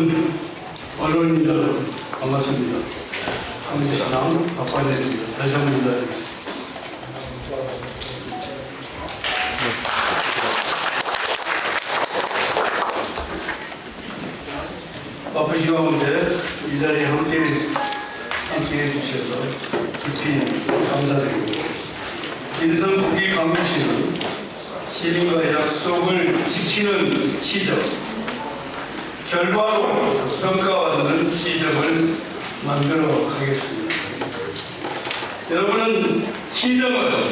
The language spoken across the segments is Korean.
모든 언론인 여러분 반갑습니다. 강주시장 박관혜입니다. 다시 한번 인사드리겠습니다. 바쁘신 가운데 이 자리에 함께해 주셔서 깊이 감사드립니다. 민선국이 강주시는 시민과 약속을 지키는 시정, 결과로 평가받는 시정을 만들어 가겠습니다. 여러분은 시정을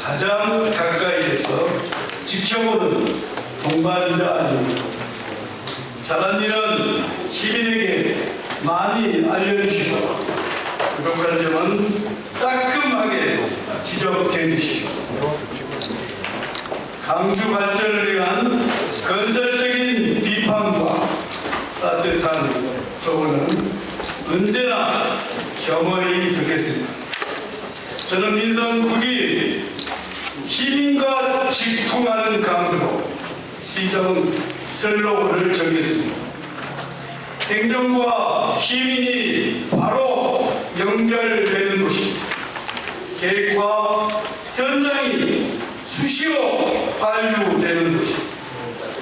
가장 가까이에서 지켜보는 동반자 아닙니까? 잘한 일은 시민에게 많이 알려주시고 부족한 점은 따끔하게 지적해 주시고 강주 발전을 위한 건설적인 비판과 따뜻한 조언은 언제나 겸허히 듣겠습니다. 저는 민선국이 시민과 직통하는 강주로 시정 슬로건을 정했습니다. 행정과 시민이 바로 연결되는 곳이죠. 계획과 현장이 수시로 반류되는 곳이죠.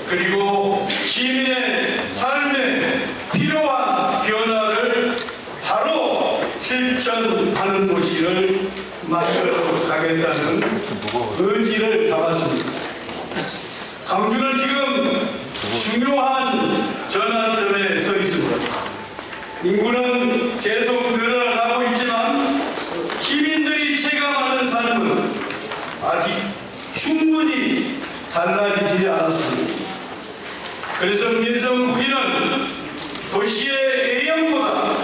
그리고 시민의 삶에 필요한 변화를 바로 실천하는 도시를 만들어 가겠다는 의지를 담았습니다. 강주는 지금 중요한 전환점에 서 있습니다. 인구는 계속 늘어나고 있지만 시민들이 체감하는 삶은 아직 충분히 달라지지 않았습니다. 그래서 민선국이는 도시의 애형보다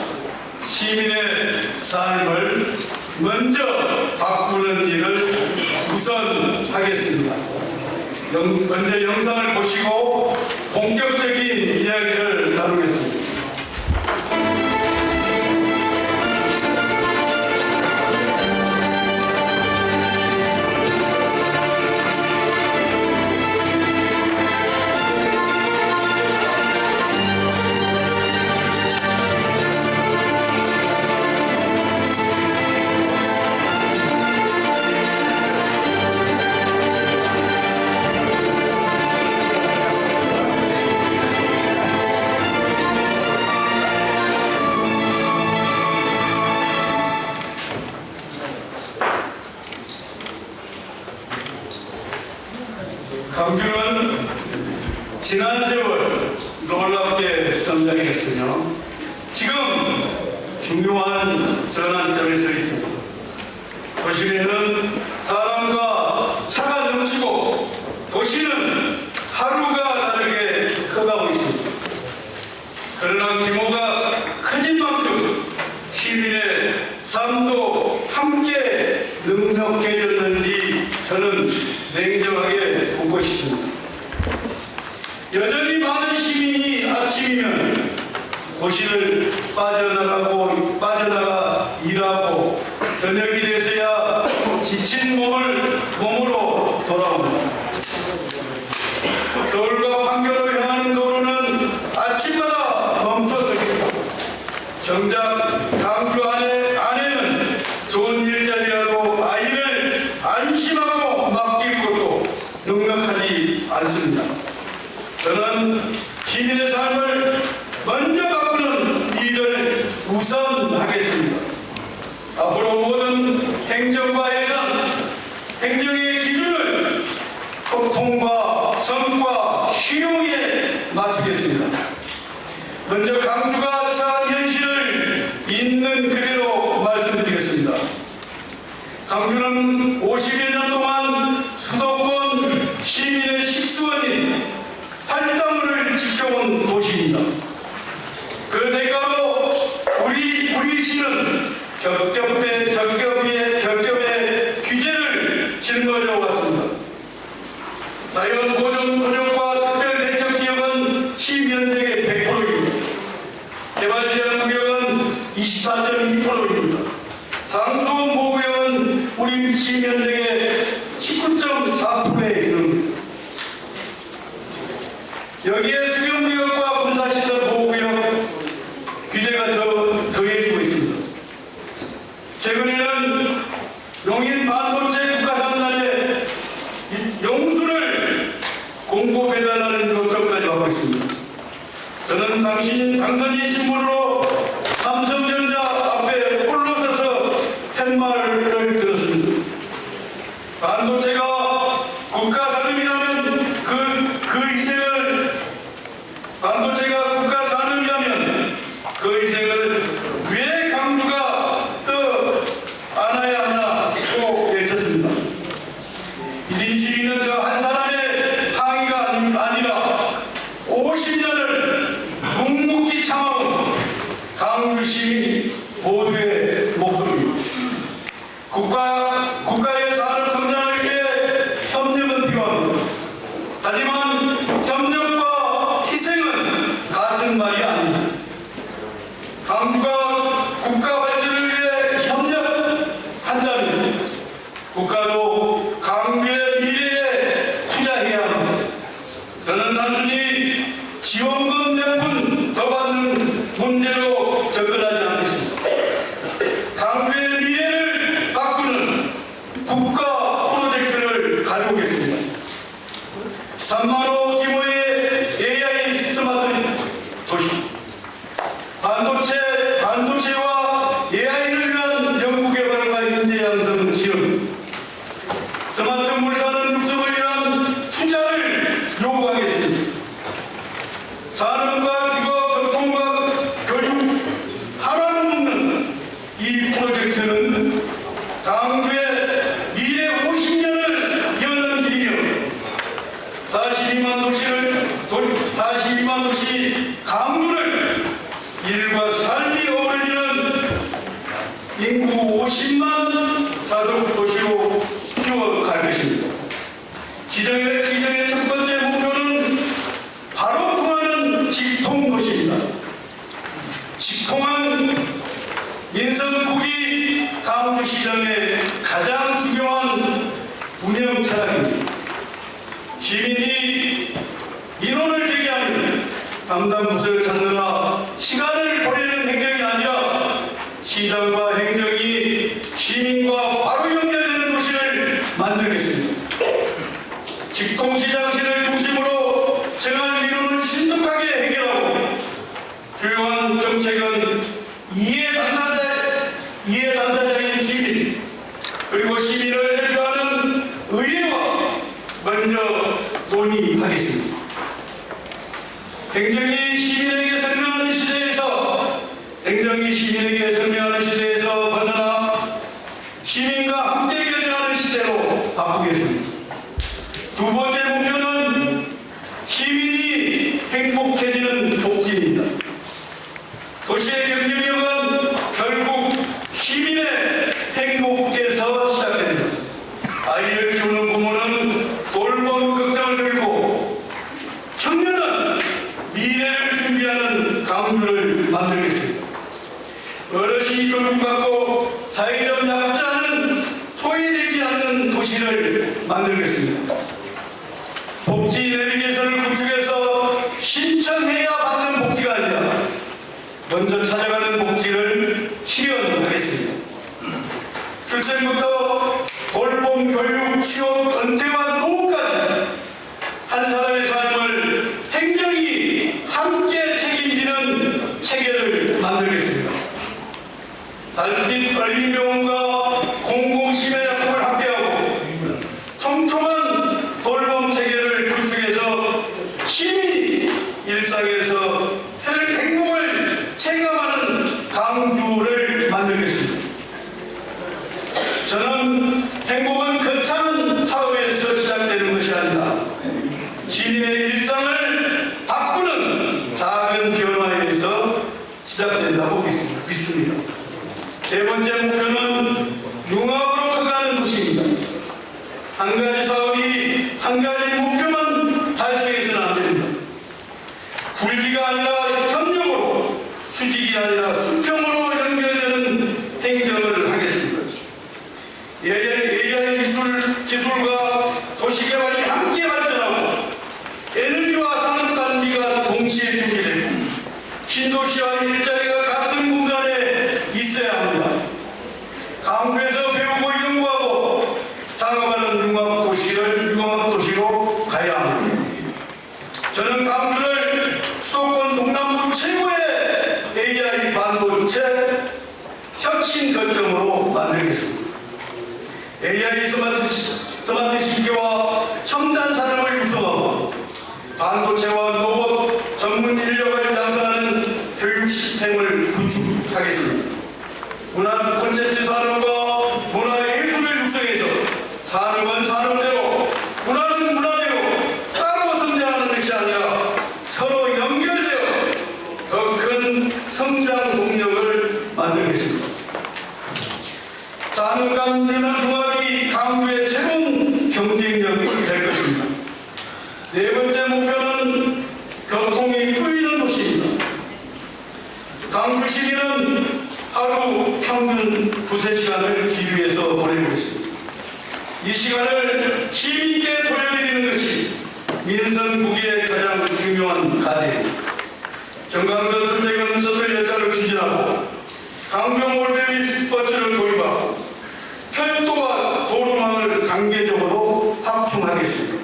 시민의 삶을 먼저 바꾸는 일을 우선하겠습니다. 먼저 영상을 보시고 본격적인 이야기를 나누겠습니다. 강주는 지난 세월 놀랍게 성장했으며 지금 중요한 전환점에 서 있습니다. 도시에는 사람과 차가 넘치고 도시는 하루가 다르게 커가고 있습니다. 그러나 규모가 커진 만큼 시민의 삶도 함께 넉넉해졌는지 저는 냉정하게 보고 싶습니다. 여전히 많은 시민이 아침이면 도시를 빠져나가 일하고 저녁이 돼서야 지친 몸으로 돌아옵니다. 서울과 판교로 향하는 도로는 아침마다 멈춰서 있고 정작 강주 안에는 좋은 일자리라도 아이를 안심하고 맡길 것도 넉넉하지 않습니다. 저는 시민의 삶을 먼저 바꾸는 일을 우선하겠습니다. 앞으로 모든 행정과 예산, 행정의 기준을 소통과 성과, 실용에 맞추겠습니다. 먼저 강주가 처한 현실을 있는 그대로 말씀드리겠습니다. 강주는 50여 년 동안 수도권 시민의 식수원인 팔당을 지켜온 도시입니다. 그 대가로 우리 시는 겹겹의 규제를 짊어져 왔습니다. 자연보전 구역과 특별대책지역은 시면적의 100%입니다. 개발제한구역은 24.2%입니다. 상수보구역은 우리 시면적의 19.4%에 이릅니다. 여기에 수경구역과 군사시설 보호구역 저는 당선인 신분으로 삼성전자 앞에 홀로 서서 팻말을 들었습니다. 반도체가 국가 산업이라면 반도체가 국가 산업이라면 그 희생을 왜 강주가 더 안아야 하나고 외쳤습니다. 1인 시위는 저 한 사람의 항의가 아니라 50년을 묵묵히 참아온 강주 시민 모두의 목소리입니다. 국가의 산업 성장을 위해 협력은 필요합니다. 하지만 협력과 희생은 같은 말이 아닙니다. 강주가 국가 발전을 위해 협력한다면 국가도 강주의 미래에 투자해야 합니다. 저는 단순히 지원금 몇 푼 더 받는 문제로 접근하지 않겠습니다. 강주의 미래를 바꾸는 국가 프로젝트를 가져오겠습니다. 3만호 규모의 AI 스마트 도시, 반도체와 AI를 위한 연구개발과 인재 양성 지원, 스마트 물산업 육성을 위한 투자를 요구하겠습니다. 산업과 주거, 교통과 교육 하나로 묶는 이 프로젝트는 강주의 미래 50년을 여는 길이며 42만 도시 강주를 일과 삶이 어우러지는 인구 50만 가족 도시로 키워갈 것입니다. 기정의 첫 번째 목표는 바로 통하는 직통 도시입니다. 직통은 민선국이 강주시정의 가장 중요한 운영 철학입니다. 시민이 민원을 제기하면 담당 부서를 찾느라 시간을 보내는 행정이 아니라 시장과 행정이 시민과 바로 연결되는 도시를 만들겠습니다. 직통시장시를 중심으로 생활 민원을 신속하게 해결하고 주요한 정책은 이해 당사자인 시민 그리고 시민을 대표하는 의회와 먼저 논의하겠습니다. 행정이 시민에게 설명하는 시대에서 벗어나 시민과 함께 결정하는 시대로 바꾸겠습니다. 두 번째 목표는 시민이 행복해지는 복지입니다. 도시의 경제력은 결국 시민의 행복에서 시작됩니다. 아이를 키우는 부모는 돌봄 걱정을 들고 청년은 미래를 준비하는 강주를 만들겠습니다. 어르신이 존중받고 사회적 약자는 소외되지 않는 도시를 만들겠습니다. 복지 내비게이션을 구축해서 신청해야 받는 복지가 아니라 먼저 찾아가는 복지를 실현하겠습니다. 출생부터 돌봄, 교육, 취업, 은퇴와 노후까지 한 사람의 삶을 행정이 함께 책임지는 체계를 만들겠습니다. 달빛 어린이병원과 공공심해약국을 함께하고 촘촘한 돌봄 체계를 구축해서 시민이 일상에서 행복을 체감하는 강주를 만들겠습니다. 저는 행복은 거창한 사업에서 시작되는 것이 아니라 시민의 일상을 바꾸는 작은 변화에서 시작된다고 믿습니다. 세 번째 목표는 융합으로 커가는 도시입니다. 한 가지 사업이 한 가지 목표만 달성해서는 안 됩니다. 불기가 아니라 협력으로, 수직이 아니라 수평으로 연결되는 행정을 하겠습니다. AI 기술과 도시개발이 함께 발전하고 에너지와 산업단지가 동시에 준비되고 신도시와 일자리가 같은 공간에 있어야 합니다. 강주에서 배우고 연구하고 상업하는 융합도시로 가야 합니다. 저는 강주를 수도권 동남부 최고의 AI 반도체 혁신 거점으로 만들겠습니다. AI 스마트 시기와 첨단 산업을 육성하고 반도체와 로봇 전문 인력을 양성하는 교육 시스템을 구축하겠습니다. 문화 콘텐츠 산업과 문화 예술을 육성해서 산업은 산업대로 문화는 문화대로 따로 성장하는 것이 아니라 서로 연결되어 더 큰 성장 동력을 만들겠습니다. 산업 간 융합이 강주의 새로운 경쟁력이 될 것입니다. 네 번째 목표는 교통이 뚫리는 도시입니다. 강주 시민은 하루 평균 9~3시간을 길 위에서 보내고 있습니다. 이 시간을 시민께 돌려드리는 것이 민선국의 가장 중요한 과제입니다. 경강선 출퇴근 셔틀 열차를 추진하고 강경 올드미스 버스를 도입하고 철도와 도로망을 단계적으로 확충하겠습니다.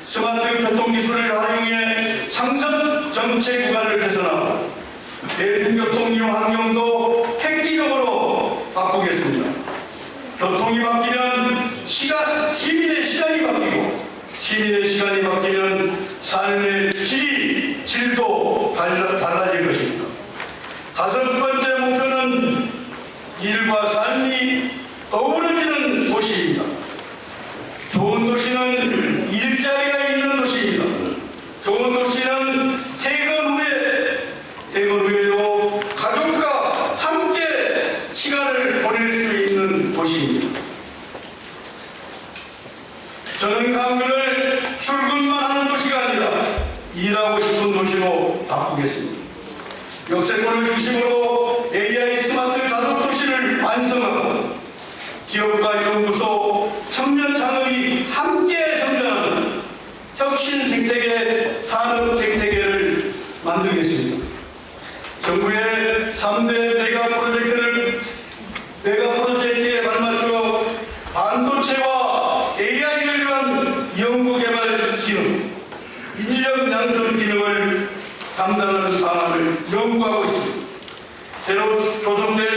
스마트 교통기술을 활용해 상습 정체 구간을 개선하고 대중교통 이용 환경도 획기적으로 바꾸겠습니다. 교통이 바뀌면 시민의 시간이 바뀌고 시민의 시간이 바뀌면 삶의 질도 달라질 것입니다. 다섯 번째 목표는 일과 삶이 어우러지는 도시입니다. 좋은 도시는 일자리가 있는 도시입니다. 좋은 도시는 퇴근 후에도 가족과 함께 시간을 보낼 수 있는 도시입니다. 저는 강주를 출근만 하는 도시가 아니라 일하고 싶은 도시로 바꾸겠습니다. 역세권을 중심으로 AI 스마트 자동 도시를 완성하고 기업과 연구소, 청년 산업이 함께 성장하는 혁신 생태계, 산업 생태계를 만들겠습니다. 정부의 3대 메가 프로젝트에 발맞춰 반도체와 AI를 위한 연구개발 기능, 인력 양성 기능을 담당하는 방안을 연구하고 있습니다. 새로 조성될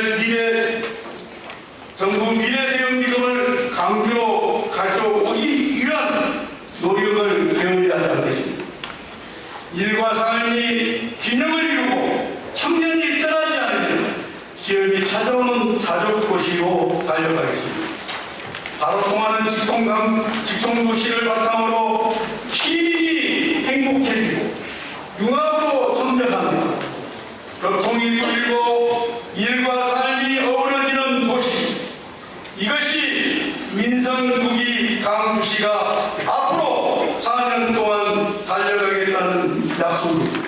정부 미래대응기금을 강주로 가져오기 위한 노력을 게을리 하지 않겠습니다. 일과 삶이 균형을 이루고 청년이 떠나지 않으면 기업이 찾아오는 가족도시로 달려가겠습니다. 바로 통하는 직통도시를 바탕으로 시민이 행복해지고 융합으로 성장합니다. 교통이 뚫리고 일과 삶이 어우러지는 도시, 이것이 민선국이 강주시가 앞으로 4년 동안 달려가겠다는 약속입니다.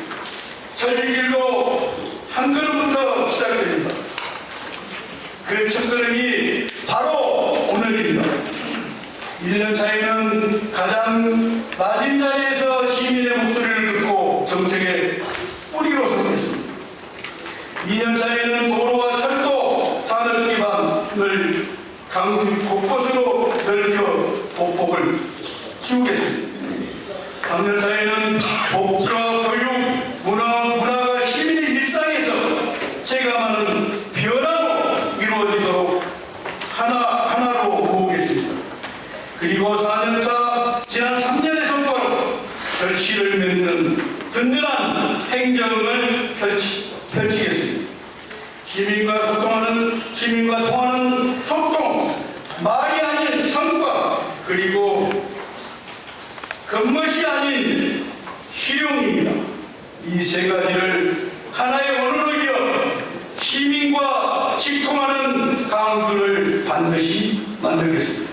천리길도 한 걸음부터 시작됩니다. 그 첫걸음이 바로 오늘입니다. 1년 차에는 가장 낮은 자리에서 시민의 목소리를 듣고 정책의 뿌리로 서겠습니다. 2년 차에는 도로와 철도, 산업 기반을 강주 곳곳으로 넓혀 보폭을 키우겠습니다. 3년 차에는 복지와 교육, 문화가 시민의 일상에서 체감하는 변화로 이루어지도록 하나로 모으겠습니다. 그리고 4년 차 지난 3년의 성과로 결실을 맺는 든든한 행정을 펼치겠습니다. 시민과 통하는 소통, 말이 아닌 성과, 그리고 겉멋이 아닌 실용입니다. 이 세 가지를 하나의 원으로 이어 시민과 직통하는 강주를 반드시 만들겠습니다.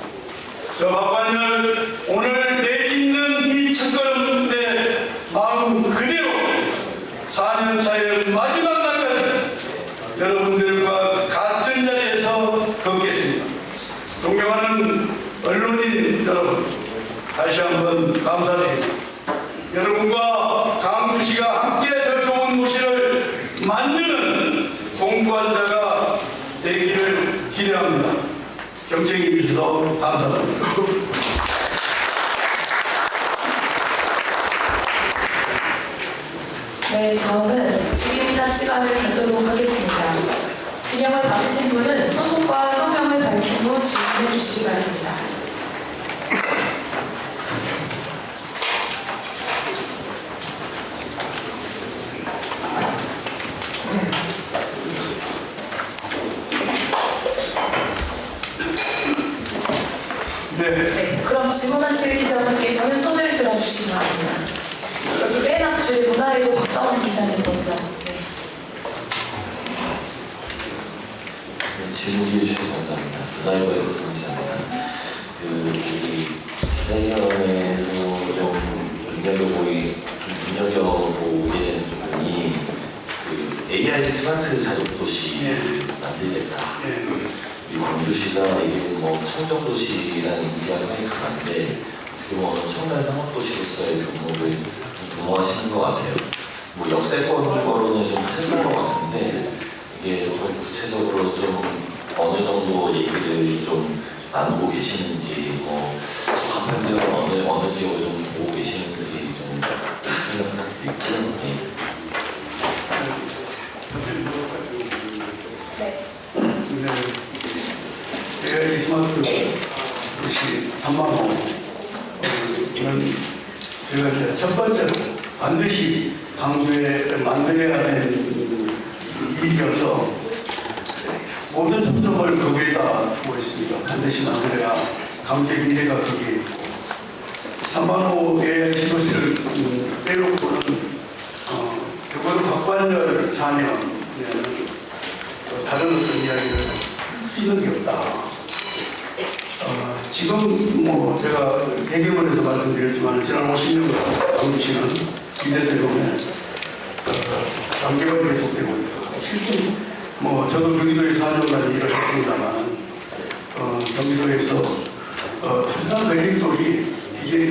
박관열, 오늘 내딛는 이 첫걸음의 마음 그대로 4년 차의 마지막 날까지 여러분들과 같은 자리에서 걷겠습니다. 존경하는 언론인 여러분, 다시 한번 감사드립니다. 여러분과 강주시가 함께 더 좋은 도시를 만드는 공부한 자가 되기를 기대합니다. 경청해 주셔서 감사합니다. 네, 다음은 질문할 시간을 갖도록 하겠습니다. 지명을 받으신 분은 소속과 성명을 밝힌 후 질문해 주시기 바랍니다. 네, 그럼 질문하실 기자분께서는 손을 들어주시기 바랍니다. 여기 맨 앞줄에 문화일보 박정원 기자님 먼저. 네. 질문 주셔서 감사합니다. 문화일보의 박정원 기자입니다. 우리 기자위원회에서 좀 눈여겨보게 되는 부분이 AI 스마트 자동 도시를 만들겠다. 이 광주시가 이게 뭐 청정도시라는 이미지가 상당히 강한데 어떻게 보면 청년 상업도시로서의 경험을 좀 도모하시는 것 같아요. 뭐 역세권으로는 좀 틀린 것 같은데 이게 좀 구체적으로 좀 어느 정도 얘기를 좀 나누고 계시는지 뭐 한편 지역은 어느 지역을 좀 보고 계시는지 좀 생각 부탁드리고요. AI 스마트 도시 3만호 는 저희가 이제 첫 번째로 반드시 강주에 만들어야 되는 일이어서 모든 초점을 거기에다 주고 있습니다. 반드시 만들어야 강주의 미래가 거기에 있고 3만호 AI 지도시를 빼놓고는 적어도 박관열 4년에는 다른 어떤 이야기를 할 수 있는 게 없다. 지금 뭐 제가 대규모에서 말씀드렸지만 지난 50년간 강주시는 이대 때문에 단계가 계속되고 있어. 실제 뭐 저도 경기도에 4년간 일을 했습니다만 경기도에서 항상 관리돌이 굉장히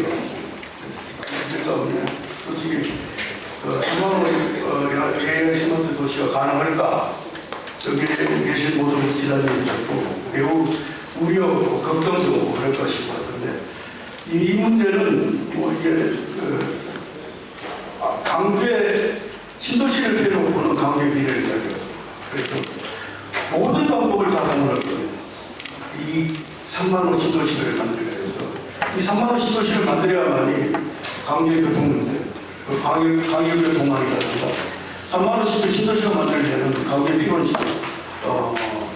어렵습니다. 솔직히 3만원 AI 스마트 도시가 가능할까? 여기에 계신 모든 기자님들도 매우 우려, 걱정도 그럴 것이고 그런데 이 문제는 뭐 이게 강주의 신도시를 빼놓고는 강주의 미래를 이야기해서 그래서 모든 방법을 다 동원할 거예요. 이 3만호 신도시를 만들기 위해서 이 3만호 신도시를 만들어야만이 강주의 교통 문제, 강유의 동안이라든가 3만원 신도시가 만들려면 강주에 필요한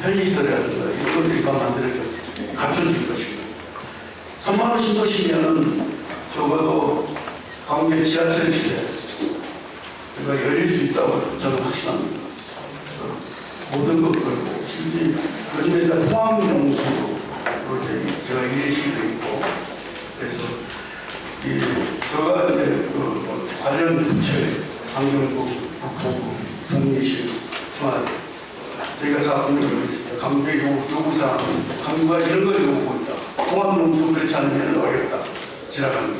편의시설이라든가 이런 것들이 다 만들어져 갖춰질 것이고 3만원 신도시면은 적어도 강주의 지하철 시대가 열릴 수 있다고 저는 확신합니다. 모든 것 걸고 실제 요즘에 통합용수로 제가 이해시키고 있고 그래서 제가 이제 관련 부처에 환경부 국토부, 정리실, 청와대 저희가 다 공유하고 있습니다. 강주의 요구사항, 강주가 이런 걸 요구하고 있다. 통합농수 그렇지 않으면 어렵다. 지나가는 게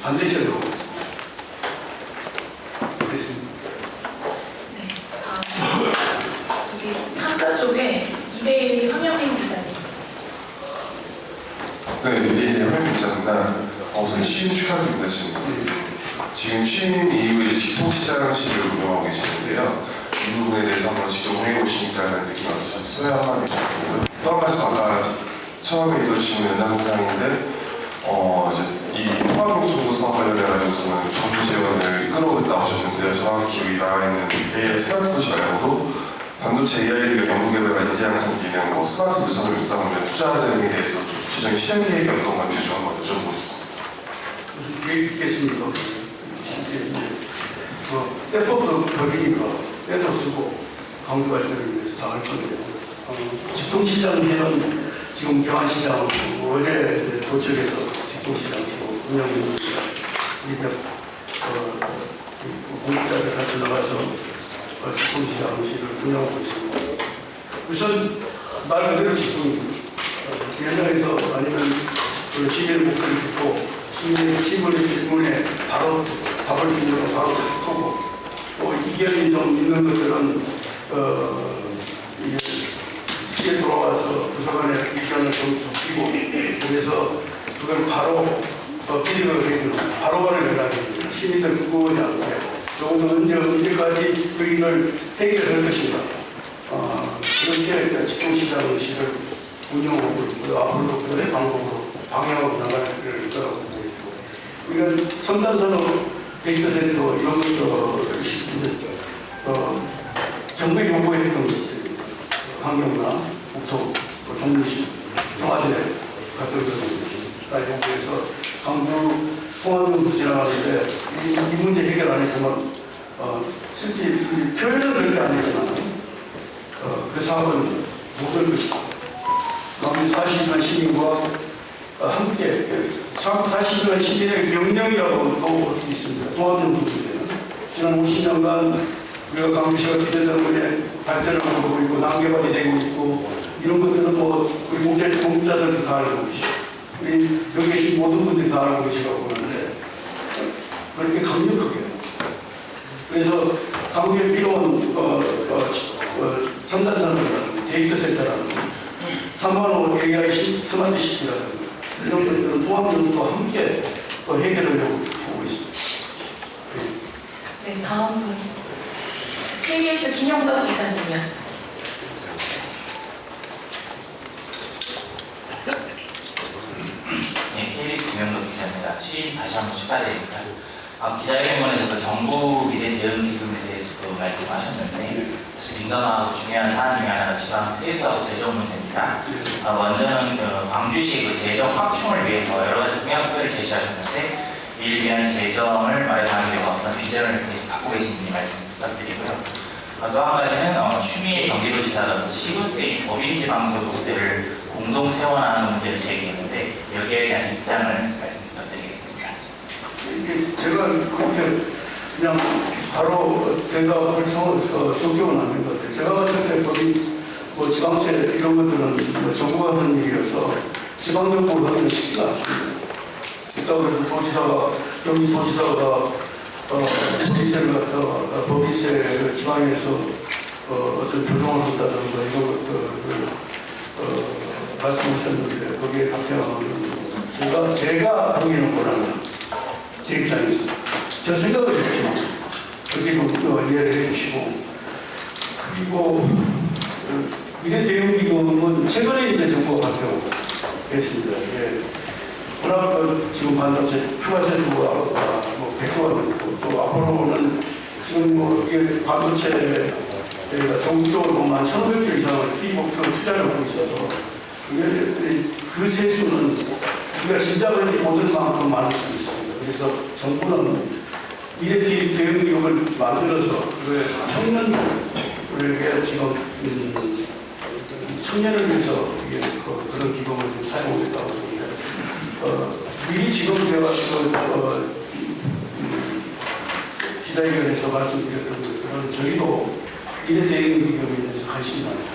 반드시 어려워. 그렇습니다. 네, 다음 저기 상가 쪽에 이대일 황영민 기자님. 네, 이대일 황영민 기자입니다. 우선 취임 축하드립니다. 지금 취임 이후에 지속시장실을 운영하고 계시는데요. 이 부분에 대해서 한번 직접 해보시니까 느낌 어떠셨어요? 한마디 부탁드리고요. 또 한 가지 아까 처음에 읽어주신 연장사항인데 이제 이 통합용수 사업 관련해가지고서는 정부 지원을 끌어오겠다고 하셨는데요. 정확히 나와 있는 AI 스마트 도시 말고도 반도체 AI 연구개발과 인재양성 기능, 스마트 유선을 육성하는 투자 등에 대해서 좀 구체적인 실행 계획이 어떤 건지 좀 한번 여쭤보고 싶습니다. 무슨 계획이 있겠습니까? 때법도 버리니까 때도 쓰고 강주 발전을 위해서 다 할 건데요. 직통시장에는 지금 경안시장 어제 도청에서 직통시장 운영 중입니다. 공직자들 같이 나가서 직통시장실을 운영하고 있습니다. 우선 말 그대로 직통입니다. 현장에서 아니면 시민의 목소리 듣고 시민의 질문에 바로 답을 수 있는 거 바로 보고 이견이 좀 있는 것들은 시에 돌아와서 부서간의 의견을 좀 좁히고 그래서 그걸 바로 피드백을 해주는 바로바로 연락이 됩니다. 시민들 궁금하지 않게 적어도 언제까지 그 일을 해결할 것인가. 그렇게 지도시장실을 운영하고 있고요. 앞으로도 그런 방법으로 방향으로 나갈 거라고 보고 있고. 우리가 첨단산업 데이터센터 이런 것도 정부에 요구했던 것들입니다. 환경이나 국토, 종리시, 청와대 같은 다 요구해서 강주 통합연구 지나가는데 이 문제 해결 안 했지만 실제 표현은 그렇게 안 했지만 그 사업은 모든 것이고 강주 40만 시민과 함께 40만 시민의 명령이라고도 볼 수 있습니다. 통합연구 문제는 지난 50년간 우리가 강주시가 기대되는 발전을 하고 있고 난개발이 되고 있고 이런 것들은 뭐 우리 공자들도 다 알고 계시고 여기 계신 모든 분들이 다 알고 계시라고 하는데 그렇게 강력하게 그래서 강주에 필요한 첨단산업이라는 데이터센터라는 3만호 AI 스마트 시티라는 이런 것들은 통합연구소와 함께 해결하려고 보고 있습니다. 네, 다음 분. KBS 김영덕 기자님이요. KBS 김영덕 기자입니다. 취임 다시 한번 축하드립니다. 기자회견에서 그 정부 미래 대응 기금에 대해서도 말씀하셨는데 사실 민감하고 중요한 사안 중에 하나가 지방 세수하고 재정 문제입니다. 먼저는 광주시 그 재정 확충을 위해서 여러 가지 공약들을 제시하셨는데 이를 위한 재정을 마련하기 위해서 어떤 비전을 갖고 계신지 말씀 부탁드리고요. 또 한 가지는 추미애 경기도지사가 시군세인 법인지방소득세를 공동 세원하는 문제를 제기했는데 여기에 대한 입장을 말씀 부탁드리겠습니다. 제가 그렇게 그냥 바로 대답을 성격은 아닌 것 같아요. 제가 봤을 때 법인 지방세 이런 것들은 정부가 하는 일이어서 지방정부가 하기는 쉽지가 않습니다. 그래서 경기도지사가 법인세를 갖다가 법인세 지방에서 어떤 조정을 한다든가 이런 것들을 말씀하셨는데 거기에 답변하는 제가 하기는 뭐라는 제 입장에서 저 생각을 했지만 그렇게 좀 이해를 해주시고 그리고 미래대응기금은 최근에 이제 정부가 발표했습니다. 워낙 지금 반도체 추가 세수가 뭐 100조가 넘고 또 앞으로는 지금 이게 반도체가 전국적으로만 1,500조 이상을 K목표 투자를 하고 있어서 그 세수는 우리가 짐작을 못할 만큼 많을 수 있습니다. 그래서 정부는 미래대응기금을 만들어서 청년들에게 지금 청년을 위해서 그런 기금을 좀 사용했다고 합니다. 미리 지금 제가 기자회견에서 말씀드렸던 것들은 저희도 미래대응기금에 대해서 관심이 많다.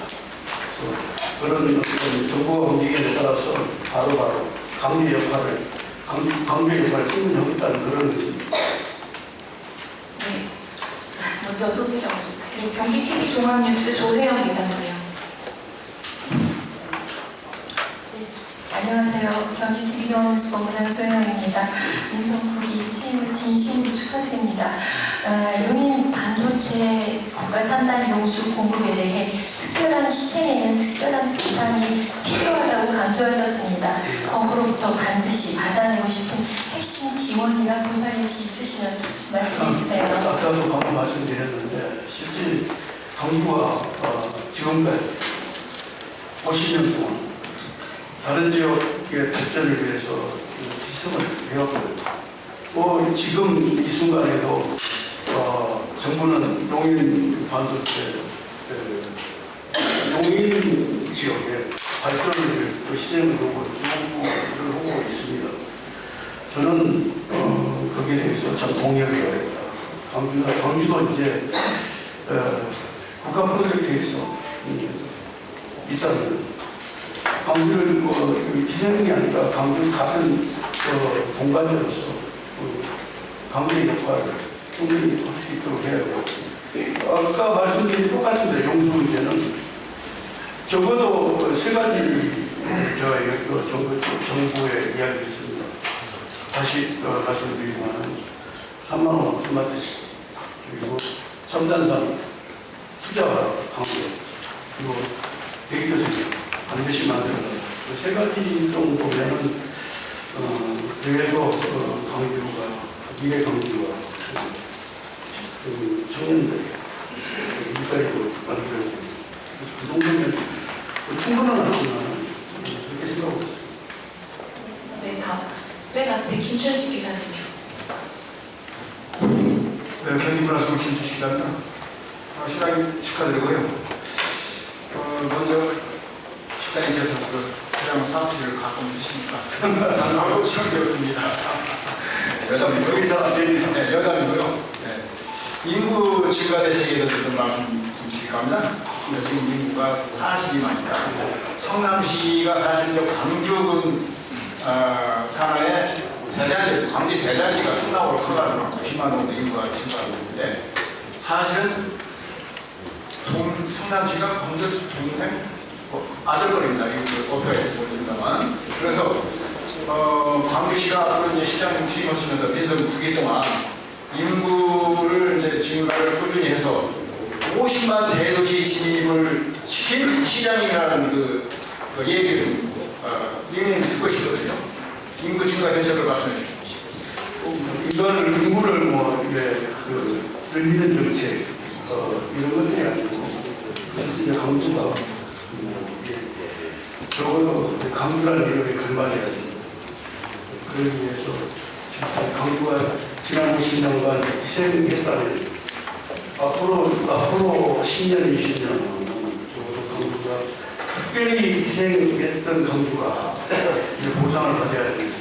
그래서 그런 정부가 움직임에 따라서 바로바로 강조의 역할을 충분하겠다는 그런 의미입니다. 네. 먼저 소개해주셔서 그리고 경기TV 종합뉴스 조혜영 기자님이요. 안녕하세요. 경기TV 종합뉴스 본부장 조혜영입니다. 민성국이 취임을 진심으로 축하드립니다. 용인 반도체 국가 산단 용수 공급에 대해 특별한 희생에는 특별한 보상이 필요하다고 강조하셨습니다. 정부로부터 반드시 받아내고 싶은 핵심 지원이나 보상이 있으시면 좀 말씀해 주세요. 아까도 방금 말씀드렸는데 실제 정부가 지금까지 50년 동안 다른 지역의 발전을 위해서 희생을 해왔고요. 지금 이 순간에도 정부는 용인 반도체 용인 지역의 발전을 위해 희생을 하고 있습니다. 저는 거기에 대해서 참 동의하기 어렵다. 광주도 이제 국가 프로젝트에서 일단은 광주를 희생이 아니라 광주 같은 동반자로서 광주의 역할을 충분히 할 수 있도록 해야 돼요. 아까 말씀드린 똑같은데 용수 문제는 적어도 세 가지 정부의 이야기가 있습니다. 다시 말씀드리지만 3만 원 스마트 그리고 첨단산 투자 강조, 그리고 데이터 세계 반드시 만들어라. 그 3가지 정도면은 그래도 강주가 미래 강주가 그 청년들이 일자리도 만들고 그래서 그 정도면 충분한 않지만 그렇게 생각하고 있습니다. 네, 다음. 맨 앞에 김춘식 기자님. 네, 견인문화수고 김수식입니다. 시장님 축하드리고요. 먼저 시장님께서 그 해양 사업체를 갖고 있으시니까 단하고 처음이었습니다. 여기서 네, 여담이고요. 네. 인구 증가 대책에 대해서 좀 말씀 좀 드릴까 합니다. 지금 인구가 42만이다. 성남시가 사실 저 광주군 산하의 대단지, 광주 대단지가 성남으로 커가지고 90만 정도 인구가 증가하고 있는데 사실은 성남시가 광주 동생 아들거리입니다. 이거 오페라에서 보겠습니다만. 그래서 광주시가 앞으로 이제 시장님 취임하시면서 민선 9기 동안 인구를 이제 증가를 꾸준히 해서 50만 대도시 진입을 시킨 시장이라는 그 얘기를 님이 듣고 싶거든요. 인구 증가 대책을 말씀해 주십시오. 이거를 인구를 뭐 이게 그 늘리는 정책 이런 것들이 아니고 이제 강주가 이게 적어도 강주라는 이름에 걸맞아야 됩니다. 그러기 위해서 강주가 지난 50년간 희생했다면 앞으로 10년, 20년 적어도 강주가 특별히 희생했던 강주가 이제 보상을 받아야 됩니다.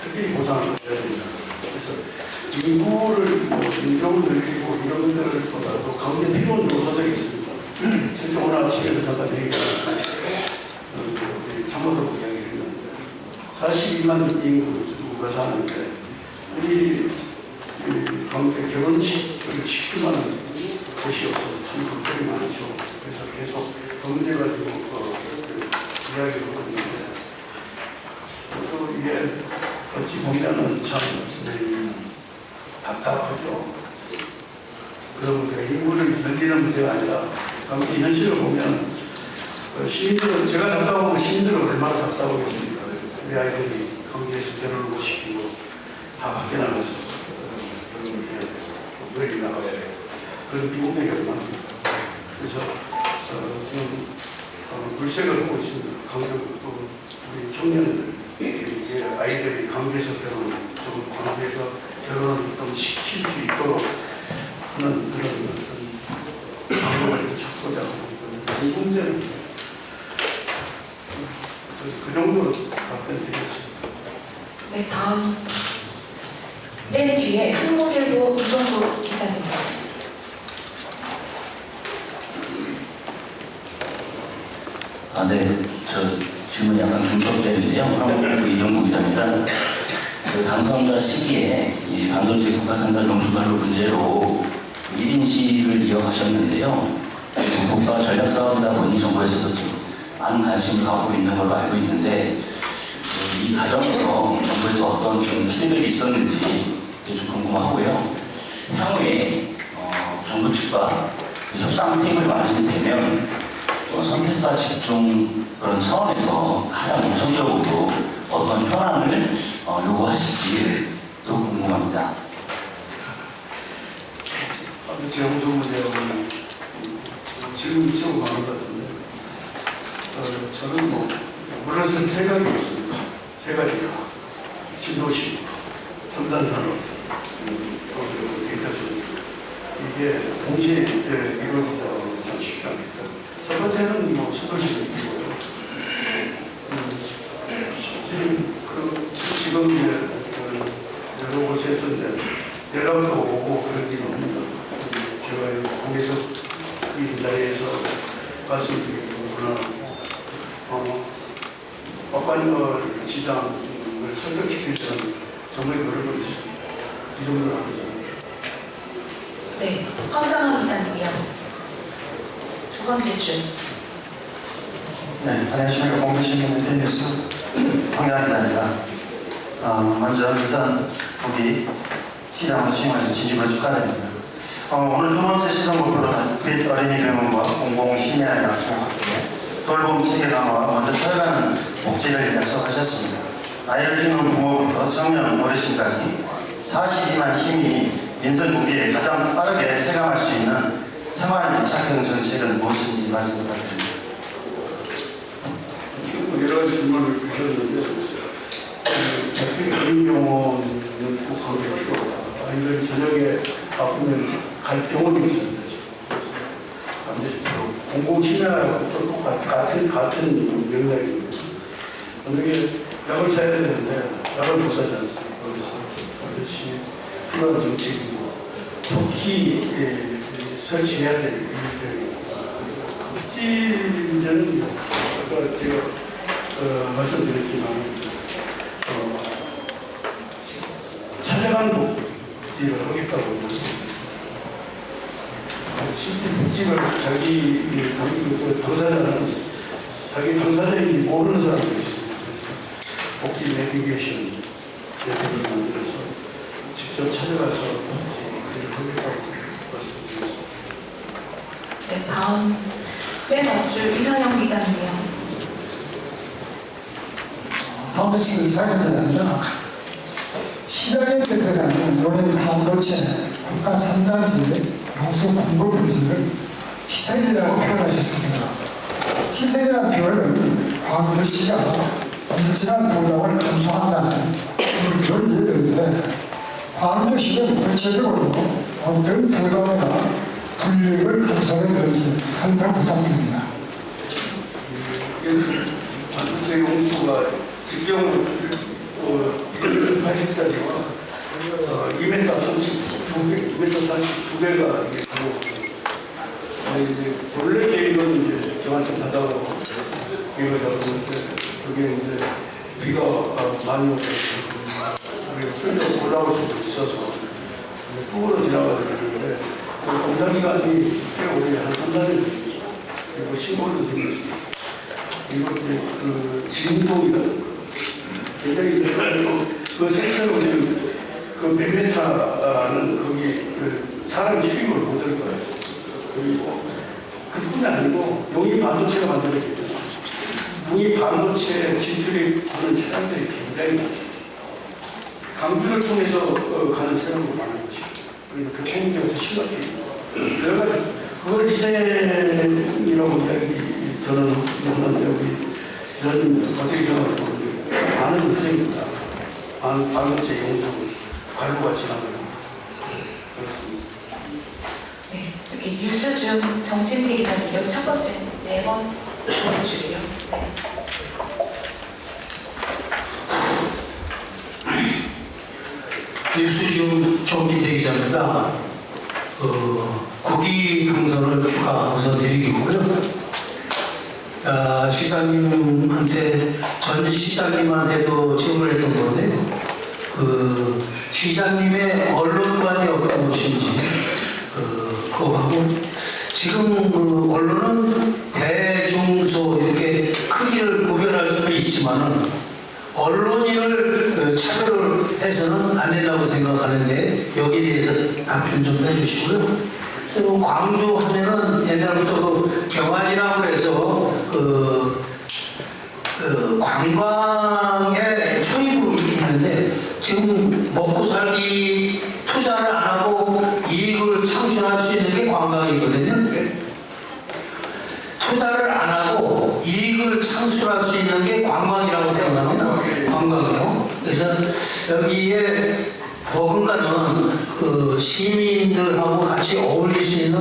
특별히 보상을 받아야 됩니다. 그래서 인구를 인종을 늘리고 이런 것들보다도 강주에 필요한 요소들이 있습니다. 실제 오늘 아침에도 잠깐 참모들하고 이야기를 했는데 42만 인구가 사는데 우리 강주에 결혼식을 시킬 만한 곳이 없어서 참 걱정이 많죠. 그래서 계속 검증해가지고 이야기를 하고 있는데 또 이게 어찌 보면은 참 답답하죠. 그러면 그 인구를 늘리는 문제가 아니라 강주 현실을 보면 시민들은 제가 답답하면 시민들은 얼마나 답답하겠습니까? 우리 아이들이 강주에서 결혼을 못 시키고 다 밖에 나가서 결혼을 해야 되고 멀리 나가야 되고 그런 비용들이 얼마입니까? 그래서 지금 물색을 하고 있습니다. 강주 우리 청년들 아이들이 강주에서 광주에서 결혼을 좀 시킬 수 있도록 하는 그런 방법을 찾고자 하고 있거든요. 이 문제는 그 정도로 답변드리겠습니다. 네, 다음. 맨 뒤에 한국일보 이정도 기자입니다. 네. 저 질문이 약간 중첩되는데요. 한국일보 이정도 기자입니다. 그 당선자 시기에 이 반도체 국가산달 용수관로 문제로 1인 시위를 이어가셨는데요. 국가 전략 사업이다 보니 정부에서도 좀 많은 관심을 갖고 있는 걸로 알고 있는데 이 과정에서 정부에서 어떤 좀 피드백이 있었는지 좀 궁금하고요. 향후에 정부 측과 협상 테이블이 마련이 되면 선택과 집중 그런 차원에서 가장 우선적으로 어떤 현안을 요구하실지 또 궁금합니다. 재무소 문제하고는 질문이 좀 많은 것 같은데 저는 물론 3가지 있습니다. 3가지가 신도시, 첨단산업, 데이터센터 이게 동시에 이루어지자고 장식합니다. 첫 번째는 신도시이고요. 지금 여러 곳에서 연락도 오고 그런 게 없는데 제가 거기서 이 자리에서 말씀드리거나 법관을 지장을 설득시키려는 정말 노력을 있습니다. 이 정도로 하겠습니다. 네, 황정환 기자님이요. 두 번째 줄. 네, 안녕하십니까. 공주신문 팬뉴스 황정환 기자입니다. 먼저 일산 부기 시장으로 취임하신 진심으로 축하드립니다. 오늘 두 번째 시선 목표로 빛 어린이병원과 공공심야의학과 함께 돌봄 체계강화와 먼저 찾아가는 목적을 약속하셨습니다. 아이를 키우는 부모부터 청년 어르신까지 42만 시민이 민선 국기에 가장 빠르게 체감할 수 있는 생활 밀착형 정책은 무엇인지 말씀 부탁드립니다. 지금 여러 가지 질문을 주셨는데 백빛 어린이병원은 꼭 가게 필요하다. 아이들 저녁에 아프면 갈 병원이 있습니다. 반드시 공공심야하고 같은 맥락인데 만약에 약을 사야 되는데 약을 못 사지 않습니까? 그래서 반드시 필요한 정책이고 속히 설치해야 될 일들입니다. 복지 문제는 아까 제가 말씀드렸지만 찾아가는 복지를 하겠다고 말씀드렸습니다. 실제 복지를 자기 당사자는 자기 당사자인지 모르는 사람도 있습니다. 그래서 복지 내비게이션 제도를 만들어서 직접 찾아가서 복지를 하겠다고 말씀드렸습니다. 네, 다음 맨 앞줄 이상형 기자님이요. 다음부터 이상입니다. 시장님께서는 이번에 반도체 국가 3단지 용수 공급 문제를 희생이라고 표현하셨습니다. 희생이라는 표현은 광주시가 엄청난 부담을 감수한다는 그런 이해되는데 광주시는 구체적으로 어떤 부담이나 불이익을 감수하게 되는지 설명 부탁드립니다. 반도체 용수가 직경 180짜리와 2m 32개가 이게 되고 이제 본래 계획은 이제 저한테 받아가고 계획을 잡았는데 그게 이제 비가 많이 오고 술도 올라올 수도 있어서 뚝으로 지나가야 되는데 그 공사기간이 꽤 오래 한 3-4년 그리고 신고도 생겼습니다. 이것도 그 진동이라는 거 굉장히 그 생체로 지금 그 몇 메타는 거기 그 사람 출입을 못할 거예요. 그리고 그뿐이 아니고 용이 반도체가 만들어졌죠. 용이 반도체 진출이 하는 차량들이 굉장히 많습니다. 강주를 통해서 가는 차량도 많은 것이고 그리고 교통문제가 더 심각해요. 여러 가지 그걸 희생이라고 이야기 저는 하는데 우리 이런 어떻게 생각하고 많은 희생입니다. 반도체 용수 관로가 지나가는 그렇습니다. 네, 여기 뉴스중 정진태 기자님 여기 첫 번째 4번 줄이요. 네. 뉴스중 정진태 기자입니다. 국위 당선을 축하드리고요. 시장님한테 전 시장님한테도 질문했던 건데요. 그 시장님의 언론관이 어떤 것인지 그거하고 지금 그 언론은 대중소 이렇게 크기를 구별할 수도 있지만은 언론인을 차별을 해서는 안 된다고 생각하는데 여기에 대해서 답변 좀 해주시고요. 그리고 광주 하면은 옛날부터 그 경안이라고 해서 관광에 초입으로 있는데 지금 먹고 살기 투자를 안 하고 이익을 창출할 수 있는 게 관광이거든요. 투자를 안 하고 이익을 창출할 수 있는 게 관광이라고 생각합니다. 관광이요. 그래서 여기에 버금가는 그 시민들하고 같이 어울릴 수 있는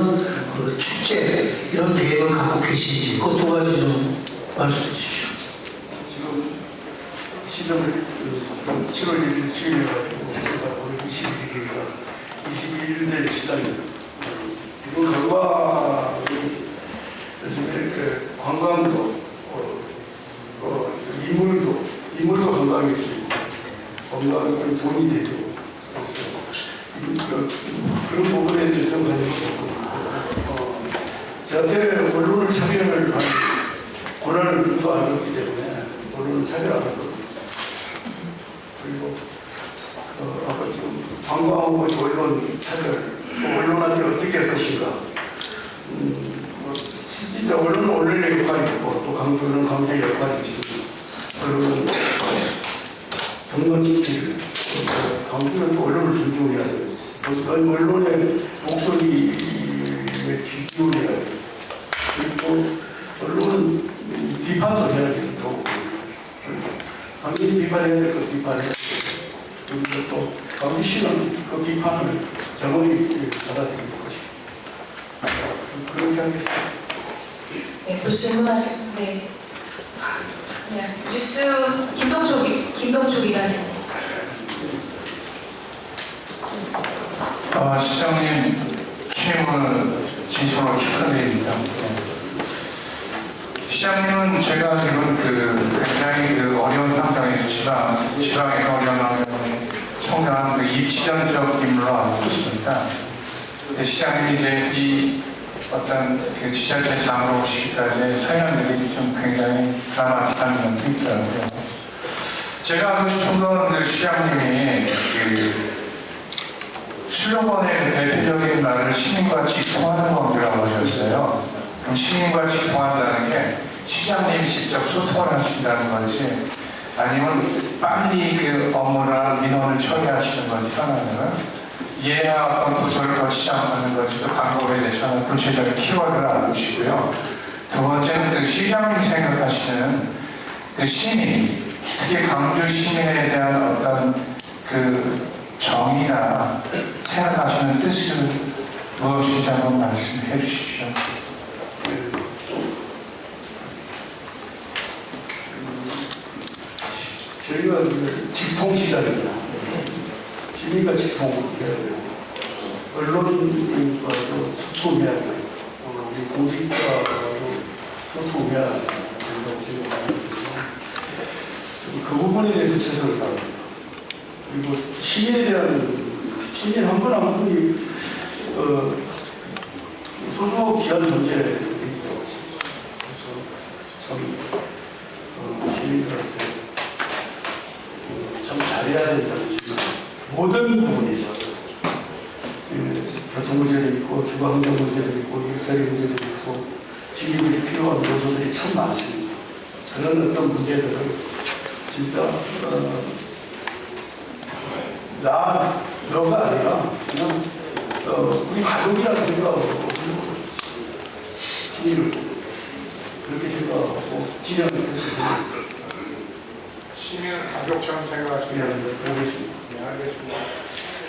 그 축제 이런 계획을 갖고 계신지 그 두 가지 좀 말씀해 주십시오. 지금 시정을 7월 1일 취임해가지고 오늘 22일이니까 22일 내 시간입니다. 이번 결과는 요즘에 그 관광도 인물도 관광일 수 있고 건강은 돈이 되고 그런 부분에 대해서 저한테 언론을 차별을 하는 권한을 또 안 줬기 때문에 언론을 차별하는 겁니다. 그리고 아까 지금 관광하고 언론 차별 언론한테 어떻게 할 것인가. 진짜 언론은 언론의 역할이 있고 또 강조는 강조의 역할이 있습니다. 언론은 경건 지키를 강조는 또 언론을 존중해야 돼요. 언론의 목소리에 귀 기울여야 돼요. 그리고 언론은 비판도 해야 되고 당연히 비판해야 될 것 비판해야 되고 그리고 또 강주시는 그 비판을 정원이 받아들일 것이고 그렇게 하겠습니다. 네, 또 질문하실 때 네, 뉴스 김동초 기자님. 시장님 취임을 진심으로 축하드립니다. 시장님은 제가 알기로는 굉장히 어려운 환경에서 지방의 어려운 환경에 성장한 입지전적 인물로 알고 있습니다. 시장님이 이제 이 어떤 지자체장으로 오시기까지 사연들이 좀 굉장히 드라마틱한 면도 있더라고요. 제가 하고 싶은 건 시장님이 슬로건의 대표적인 말을 시민과 직통하는 관계라고 하셨어요. 그럼 시민과 직통한다는 게 시장님이 직접 소통을 하신다는 건지 아니면 빨리 업무나 민원을 처리하시는 건지 하나는 이해와 어떤 구조를 더 시작하는 건지도 방법에 대해서는 구체적인 키워드를 알아주시고요. 두 번째는 시장님이 생각하시는 시민, 특히 강주 시민에 대한 어떤 정의나 생각하시는 뜻을 무엇인지 한번 말씀해 주십시오. 저희가 직통시장입니다. 시민과 직통해야 되고 언론과도 소통해야 되고 우리 공직자도 소통해야 된다고 생각합니다. 그 부분에 대해서 최선을 다합니다. 그리고 시민에 대한 시민 한 분 한 분이 소중하고 귀한 존재이죠. 그래서 참 시민들한테 참 잘해야 된다는 모든 부분에서 교통 문제도 있고 주거환경 문제도 있고 일자리 문제도 있고 시민들이 필요한 요소들이 참 많습니다. 그런 어떤 문제들을 진짜 너가 아니라 그냥 우리 가족이라는 생각으로 시민을 그렇게 생각하고 지정을 해서 시민을 가족처럼 생각하시면 보겠습니다. 네, 알겠습니다.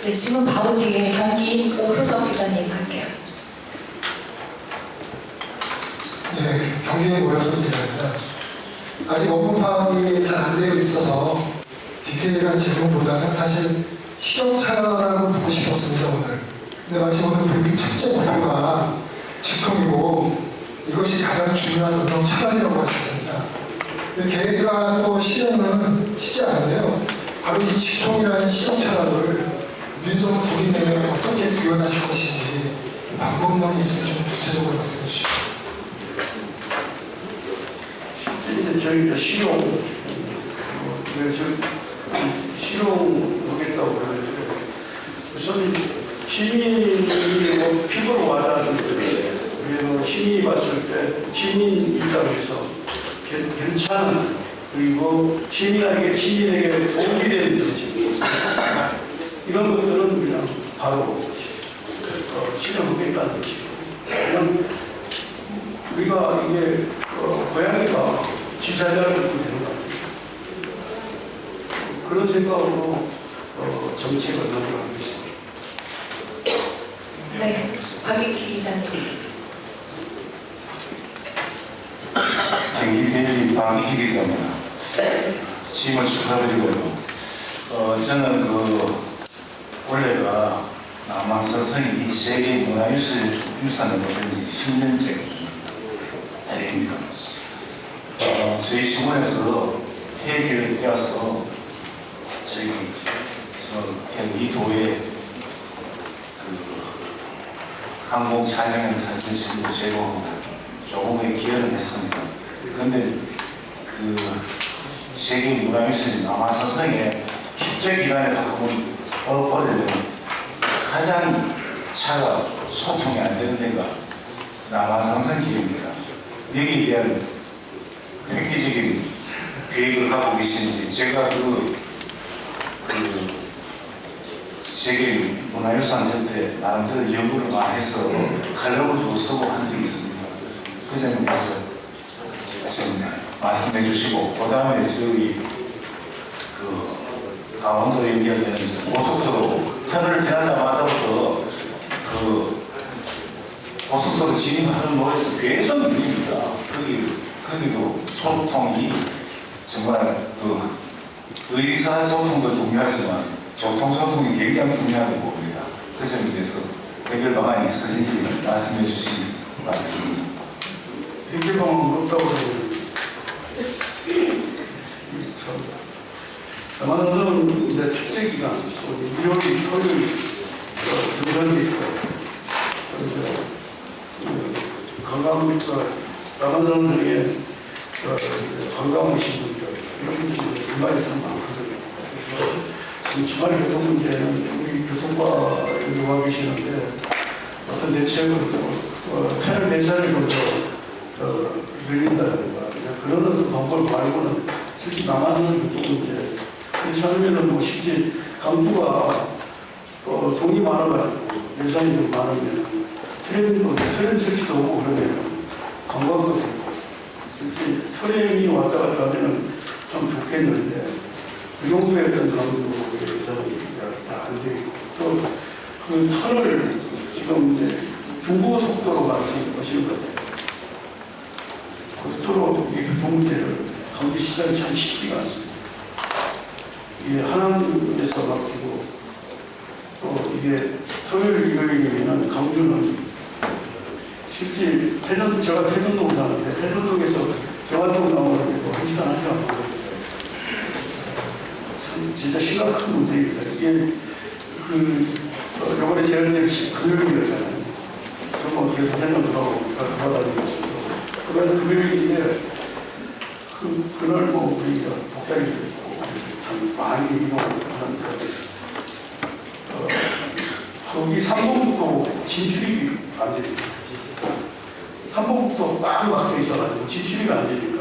네, 질문 바로 뒤에 경기 오효석 기자님 할게요. 네, 경기 오효석 기자입니다. 아직 업무 파악이 잘 안 되어 있어서 디테일한 질문보다는 사실 시정차라고 묻고 싶었습니다, 오늘. 근데 마치 오늘 불림 첫째 목표가 직통이고 이것이 가장 중요한 운동 차단이라고 하셨습니다. 근데 계획과 또 실행은 쉽지 않은데요. 바로 이 직통이라는 시정차라를 민선 부림에 어떻게 구현하실 것인지 방법론이 있으면 좀 구체적으로 말씀해 주시죠. 저희가 실용 보겠다고 그러는데 우선 시민이 피부로 와닿는데 우리는 시민이 봤을 때 시민 입장에서 괜찮은 그리고 시민에게 도움이 되는 정책 이런 것들은 그냥 바로 실현하겠다는 것이고 그냥 우리가 이게 고양이가 쥐자자를 듣고 되는 거 아니에요. 그런 생각으로 정책을 만들어가고 있습니다. 네, 박익희 기자님. 경기대리 박익희 기자입니다. 취임을 축하드리고요. 저는 원래가 남한사성이 세계 문화유산으로 된 지 10년째 됩니다. 저희 시군에서 회계를 떼어서 경기도에 항공 촬영용 사진실도 제공하고 조금의 기여를 했습니다. 그런데 세계 문화유산이 남한사성에 축제 기간에도 한번 벌어들면 가장 차가 소통이 안 되는 데가 남한산성길입니다. 여기에 대한 획기적인 계획을 갖고 계신지 제가 세계 문화유산 때 나름대로 연구를 많이 해서 칼럼도 쓰고 한 적이 있습니다. 그 점에 대해서 지금 말씀해 주시고, 그 다음에 저기 강원도 연결되는 고속도로 터널을 지나자마자부터 고속도로 진입하는 로에서 계속 밀립니다. 거기도 소통이 정말 의사소통도 중요하지만 교통소통이 굉장히 중요하다고 봅니다. 그 점에 대해서 해결 방안이 있으신지 말씀해 주시기 바라겠습니다. 해결 방안은 없다고 해요. 남한산은 이제 축제 기간, 일요일, 토요일, 등산이 있고, 관광, 남한산들의 관광 오신 분들, 이런 분들이 주말에 참 많거든요. 그래서 지금 주말 교통 문제는 우리 교통과 연구가 계시는데 어떤 대책으로 차량 대사를 먼저 늘린다든가 그런 어떤 방법을 말고는 특히 남한산 교통 문제 그렇지 않으면은 뭐 실제 강주가 돈이 많아가지고 예산이 좀 많으면 트레인 설치도 오고 그러면 관광도 되고 실제 트레인이 왔다 갔다 하면은 참 좋겠는데 그 정도의 어떤 강주 예산이 다 안 되고 또 그 터널 지금 이제 중고속도로 말씀하시는 것 같아요. 고속도로 교통 문제를 강주시장이 참 쉽지가 않습니다. 이게 하남에서 막히고 또 이게 토요일 일요일이면 강주는 실제 제가 태전동 사는데 태전동에서 경안동 나오는데도 1시간 걸려요. 참 진짜 심각한 문제입니다. 이게 요번에 제한된 금요일이었잖아요. 저번 계속 해년 돌아다니고 있어요. 그러면 금요일인데 그날 뭐 우리가 복장이 있고 참 많이 이동을 하는데 거기 삼봉도 진출입이 안 됩니다. 삼봉도 막 막혀 있어가지고 진출입이 안 되니까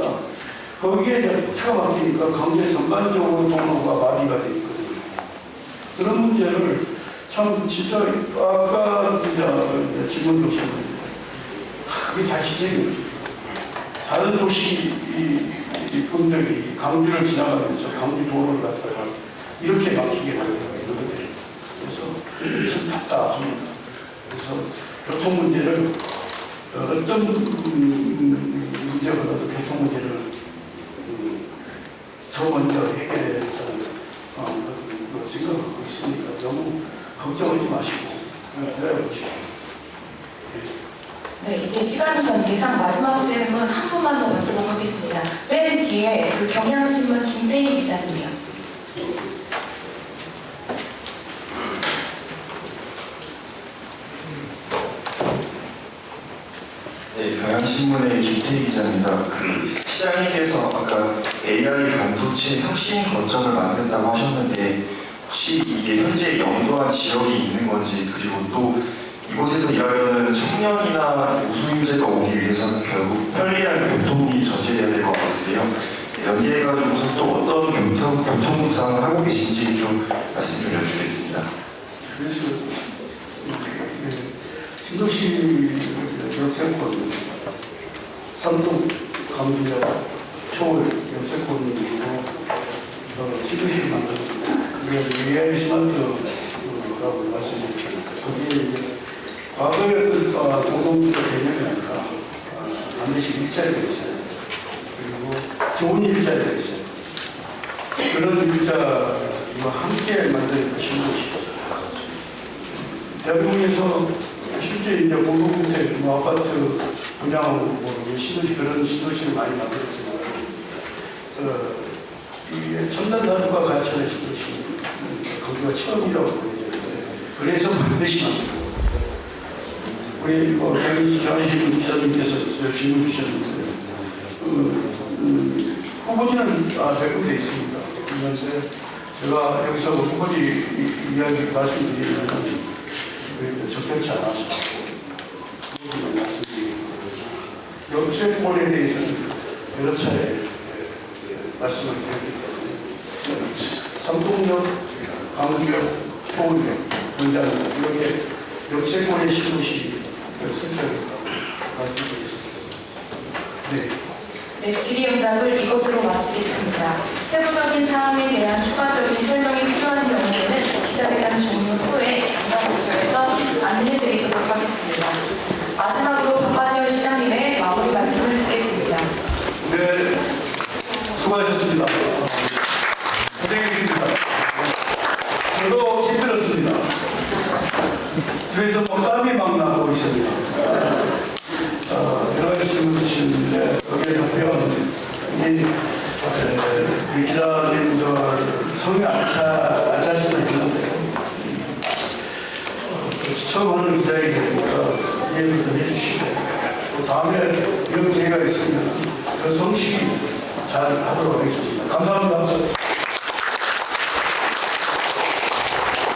거기에 차가 막히니까 강제 전반적으로 도로가 마비가 돼 있거든요. 그런 문제를 참 진짜 아까 질문 주셨는데 그게 다 희생입니다. 다른 도시 분들이 강주를 지나가면서 강주 도로를 갖다가 이렇게 막히게 되거든요. 그래서 참 답답합니다. 그래서 교통 문제를 어떤 문제보다도 교통 문제를 더 먼저 해결해야 된다는 생각하고 있으니까 너무 걱정하지 마시고 기다려보시고. 네, 이제 시간 관계상 마지막 질문 한 분만 더 받도록 하겠습니다. 맨 뒤에 그 경향신문 김태희 기자님이요. 네, 경향신문의 김태희 기자입니다. 시장님께서 아까 AI 반도체 혁신 거점을 만든다고 하셨는데 혹시 이게 현재 연구한 지역이 있는 건지 그리고 또 이곳에서 일하려는 청년이나 우수인재가 오기 위해서는 결국 편리한 교통이 전제돼야 될 것 같은데요. 연계해가지고서 또 어떤 교통 구상을 하고 계신지 좀 말씀 좀 여쭈겠습니다. 그래서 신도시 역세권, 삼동, 강주역, 초월 역세권으로 신도시를 만들었습니다. 그게 AI 스마트라고 말씀드렸잖아요. 거기에 이제 과거의 노동부터 개념이 아니라 반드시 일자리가 있어요. 그리고 좋은 일자리가 있어요. 그런 일자리와 함께 만드는 것이 신도시입니다. 대한민국에서 실제 이제 공동주택, 아파트 분양하고 신도시 그런 신도시를 많이 만들었지만 이게 첨단 산업과 같이 하는 신도시 거기가 처음이라고 보여지는데 그래서 반드시 만들고 우리 경희신 기자님께서 질문 주셨는데 후보지는 몇 군데 있습니다. 그런데 제가 여기서 후보지 이야기 말씀드리면 적절한 그렇지 않아서 모든 말씀드리고 역세권에 대해서는 여러 차례 말씀을 드렸기 때문에 삼동역, 강원역, 서울역, 원장 이렇게 역세권의 신도시를 선택했다고 말씀드리겠습니다. 네. 네, 질의응답을 이것으로 마치겠습니다. 세부적인 사항에 대한 추가적인 설명이 필요한 경우에는 기자회견 종료 후에 전담부처에서 안내해드리도록 하겠습니다. 마지막으로 박관열 시장님의 마무리 말씀을 듣겠습니다. 네, 수고하셨습니다. 고생했습니다. 저도 힘들었습니다. 그래서 땀이 막 나고 있습니다. 여러 가지 질문 주시는데 여기에 답변 이 기자님들 성이 안 찰 수도 있는데 처음 하는 기자회견이니까 이해를 좀 해주시고 또 다음에 이런 기회가 있으면 그 성실히 잘 하도록 하겠습니다. 감사합니다.